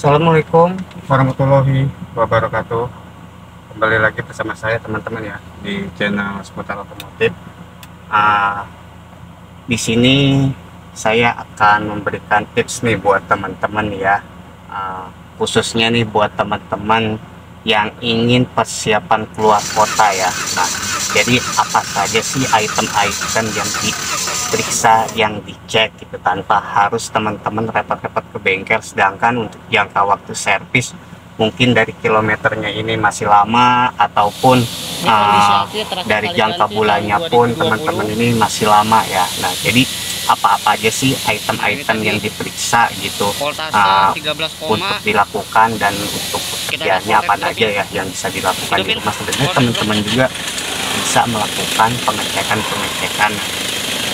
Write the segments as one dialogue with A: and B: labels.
A: Assalamualaikum warahmatullahi wabarakatuh. Kembali lagi bersama saya teman-teman ya di channel seputar otomotif. Ah, di sini saya akan memberikan tips nih buat teman-teman ya, khususnya nih buat teman-teman yang ingin persiapan keluar kota ya. Nah, jadi apa saja sih item-item yang diperiksa, yang dicek gitu tanpa harus teman-teman repot-repot ke bengkel, sedangkan untuk jangka waktu servis mungkin dari kilometernya ini masih lama ataupun dari jangka bulannya pun teman-teman ini masih lama ya. Nah, jadi apa-apa aja sih item-item yang diperiksa gitu untuk dilakukan, dan untuk pekerjaannya apa aja ya yang bisa dilakukan di rumah. Sebenarnya teman-teman juga bisa melakukan pengecekan.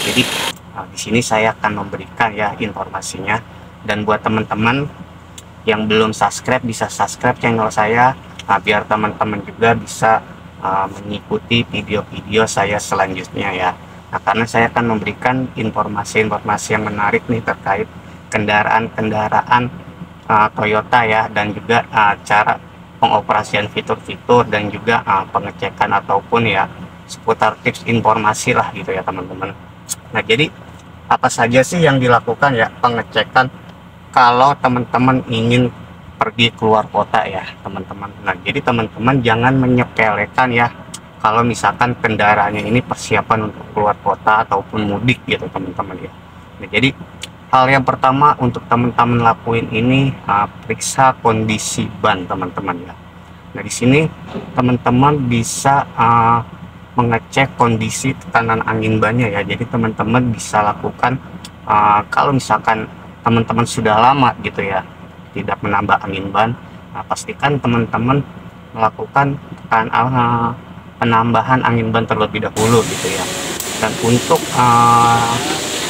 A: Jadi di sini saya akan memberikan ya informasinya, dan buat teman-teman yang belum subscribe bisa subscribe channel saya, biar teman-teman juga bisa mengikuti video-video saya selanjutnya ya. Nah, karena saya akan memberikan informasi-informasi yang menarik nih terkait kendaraan-kendaraan Toyota ya, dan juga cara pengoperasian fitur-fitur, dan juga pengecekan ataupun ya seputar tips informasi lah gitu ya teman-teman. Nah, jadi apa saja sih yang dilakukan ya pengecekan kalau teman-teman ingin pergi keluar kota ya teman-teman. Nah, jadi teman-teman jangan menyepelekan ya kalau misalkan kendaraannya ini persiapan untuk keluar kota ataupun mudik gitu teman-teman ya. Nah, jadi hal yang pertama untuk teman-teman lakuin ini periksa kondisi ban teman-teman ya. Nah, di sini teman-teman bisa mengecek kondisi tekanan angin bannya ya. Jadi teman-teman bisa lakukan kalau misalkan teman-teman sudah lama gitu ya tidak menambah angin ban, pastikan teman-teman melakukan penambahan angin ban terlebih dahulu gitu ya. Dan untuk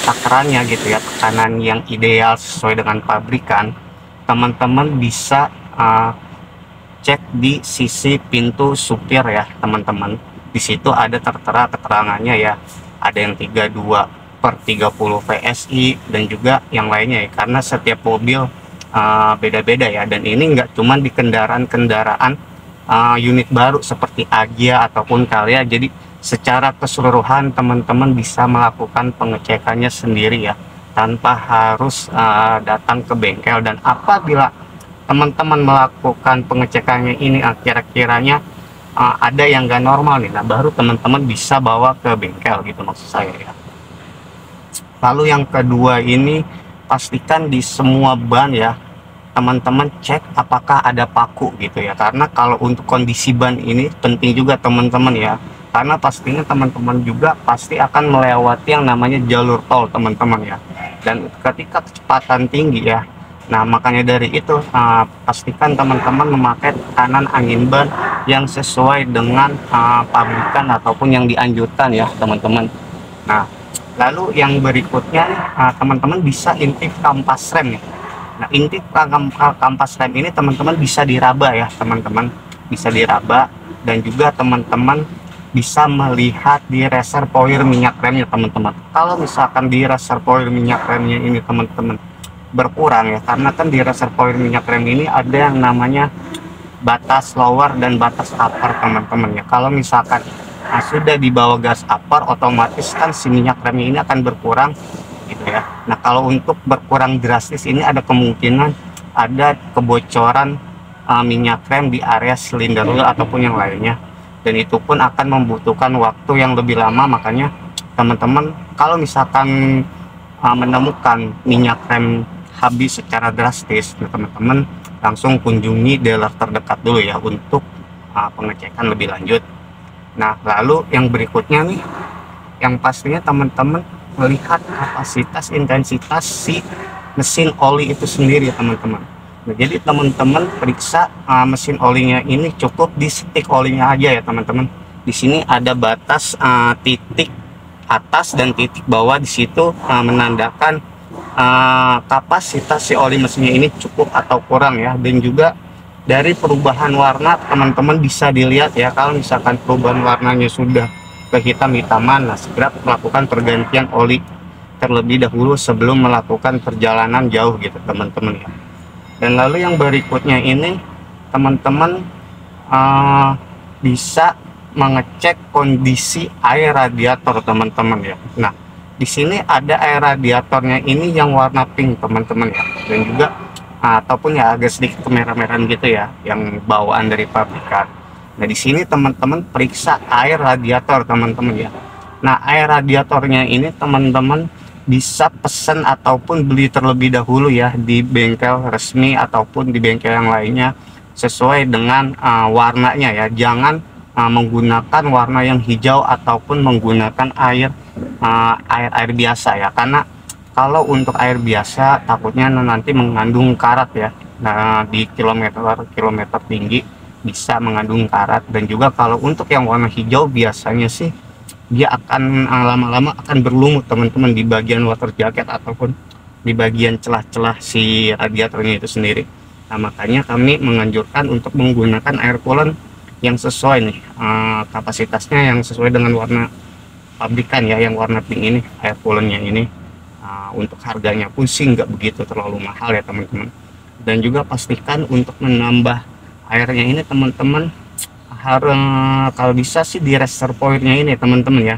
A: takarannya gitu ya, tekanan yang ideal sesuai dengan pabrikan, teman-teman bisa cek di sisi pintu supir ya teman-teman. Di situ ada tertera keterangannya ya, ada yang 32/30 VSI dan juga yang lainnya ya, karena setiap mobil beda-beda ya. Dan ini nggak cuma di kendaraan-kendaraan unit baru seperti Agya ataupun Calya, jadi secara keseluruhan teman-teman bisa melakukan pengecekannya sendiri ya, tanpa harus datang ke bengkel. Dan apabila teman-teman melakukan pengecekannya ini kira-kiranya ada yang nggak normal nih, nah baru teman-teman bisa bawa ke bengkel gitu maksud saya ya. Lalu yang kedua ini, pastikan di semua ban ya teman-teman cek apakah ada paku gitu ya, karena kalau untuk kondisi ban ini penting juga teman-teman ya, karena pastinya teman-teman juga pasti akan melewati yang namanya jalur tol teman-teman ya, dan ketika kecepatan tinggi ya. Nah, makanya dari itu pastikan teman-teman memakai tekanan angin ban yang sesuai dengan pabrikan ataupun yang dianjurkan ya teman-teman. Nah, lalu yang berikutnya teman-teman bisa intip kampas rem ya. Nah, intip kampas rem ini teman-teman bisa diraba ya teman-teman, bisa diraba, dan juga teman-teman bisa melihat di reservoir minyak remnya teman-teman. Kalau misalkan di reservoir minyak remnya ini teman-teman berkurang ya, karena kan di reservoir minyak rem ini ada yang namanya batas lower dan batas upper teman-teman ya. Kalau misalkan sudah di bawah gas upper, otomatis kan si minyak remnya ini akan berkurang gitu ya. Nah, kalau untuk berkurang drastis ini ada kemungkinan ada kebocoran minyak rem di area silinder oil ataupun yang lainnya, dan itu pun akan membutuhkan waktu yang lebih lama. Makanya teman-teman kalau misalkan menemukan minyak rem habis secara drastis, teman-teman langsung kunjungi dealer terdekat dulu ya untuk pengecekan lebih lanjut. Nah, lalu yang berikutnya nih, yang pastinya teman-teman melihat kapasitas intensitas si mesin oli itu sendiri ya teman-teman. Nah, jadi teman-teman periksa mesin olinya ini cukup di stick olinya aja ya teman-teman. Di sini ada batas titik atas dan titik bawah, di situ menandakan kapasitas si oli mesinnya ini cukup atau kurang ya. Dan juga dari perubahan warna teman-teman bisa dilihat ya, kalau misalkan perubahan warnanya sudah ke hitam-hitaman, nah segera melakukan pergantian oli terlebih dahulu sebelum melakukan perjalanan jauh gitu teman-teman ya. Dan lalu yang berikutnya ini teman-teman bisa mengecek kondisi air radiator teman-teman ya. Nah, di sini ada air radiatornya ini yang warna pink teman-teman ya, dan juga ataupun ya agak sedikit kemerah-merahan gitu ya, yang bawaan dari pabrikan. Nah, di sini teman-teman periksa air radiator teman-teman ya. Nah, air radiatornya ini teman-teman bisa pesan ataupun beli terlebih dahulu ya di bengkel resmi ataupun di bengkel yang lainnya sesuai dengan warnanya ya. Jangan menggunakan warna yang hijau ataupun menggunakan air biasa ya, karena kalau untuk air biasa takutnya nanti mengandung karat ya. Nah, di kilometer tinggi bisa mengandung karat. Dan juga kalau untuk yang warna hijau biasanya sih dia akan lama-lama akan berlumut teman-teman di bagian water jacket ataupun di bagian celah-celah si radiatornya itu sendiri. Nah, makanya kami menganjurkan untuk menggunakan air coolant yang sesuai nih kapasitasnya, yang sesuai dengan warna pabrikan ya, yang warna pink ini air coolantnya ini. Untuk harganya pun sih nggak begitu terlalu mahal ya teman-teman. Dan juga pastikan untuk menambah airnya ini teman-teman harus kalau bisa sih di reservoirnya ini teman-teman ya.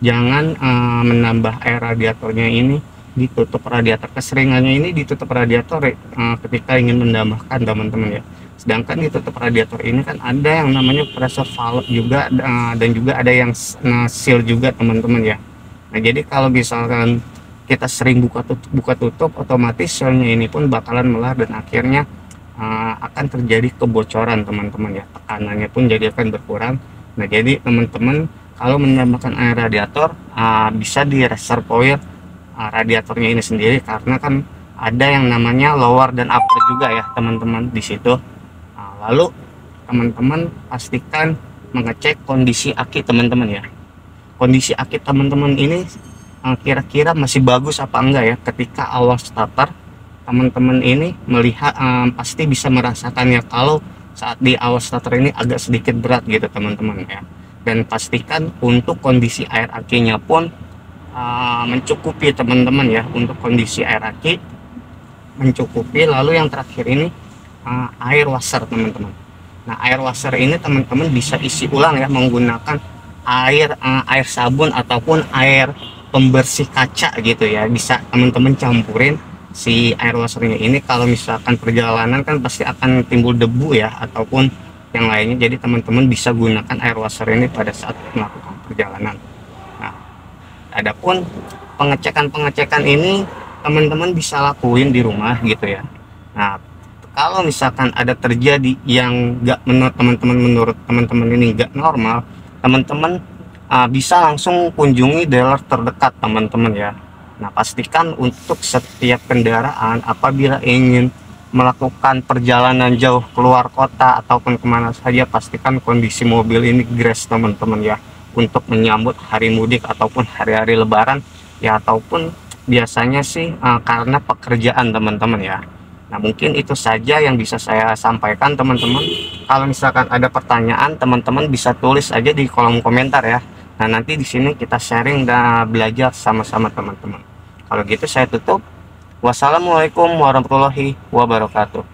A: Jangan menambah air radiatornya ini ditutup, radiator keseringannya ini ditutup radiator ketika ingin menambahkan teman-teman ya. Sedangkan ditutup radiator ini kan ada yang namanya pressure valve juga, dan juga ada yang seal juga teman-teman ya. Nah, jadi kalau misalkan kita sering buka tutup otomatis sealnya ini pun bakalan melar dan akhirnya akan terjadi kebocoran teman-teman ya. Tekanannya pun jadi akan berkurang. Nah, jadi teman-teman kalau menambahkan air radiator bisa di reservoir radiatornya ini sendiri, karena kan ada yang namanya lower dan upper juga ya teman-teman di situ. Lalu teman-teman pastikan mengecek kondisi aki teman-teman ya. Kondisi aki teman-teman ini kira-kira masih bagus apa enggak ya. Ketika awal starter teman-teman ini melihat pasti bisa merasakan ya kalau saat di awal starter ini agak sedikit berat gitu teman-teman ya. Dan pastikan untuk kondisi air akinya pun mencukupi teman-teman ya. Untuk kondisi air aki mencukupi. Lalu yang terakhir ini air washer teman-teman. Nah, air washer ini teman-teman bisa isi ulang ya menggunakan air sabun ataupun air pembersih kaca gitu ya. Bisa teman-teman campurin si air washernya ini. Kalau misalkan perjalanan kan pasti akan timbul debu ya ataupun yang lainnya, jadi teman-teman bisa gunakan air washer ini pada saat melakukan perjalanan. Nah, adapun pengecekan ini teman-teman bisa lakuin di rumah gitu ya. Nah, kalau misalkan ada terjadi yang menurut teman-teman ini nggak normal, teman-teman bisa langsung kunjungi dealer terdekat teman-teman ya. Nah, pastikan untuk setiap kendaraan apabila ingin melakukan perjalanan jauh keluar kota ataupun kemana saja, pastikan kondisi mobil ini grass teman-teman ya, untuk menyambut hari mudik ataupun hari-hari lebaran ya, ataupun biasanya sih karena pekerjaan teman-teman ya. Nah, mungkin itu saja yang bisa saya sampaikan teman-teman. Kalau misalkan ada pertanyaan teman-teman bisa tulis aja di kolom komentar ya. Nah, nanti di sini kita sharing dan belajar sama-sama teman-teman. Kalau gitu saya tutup. Wassalamualaikum warahmatullahi wabarakatuh.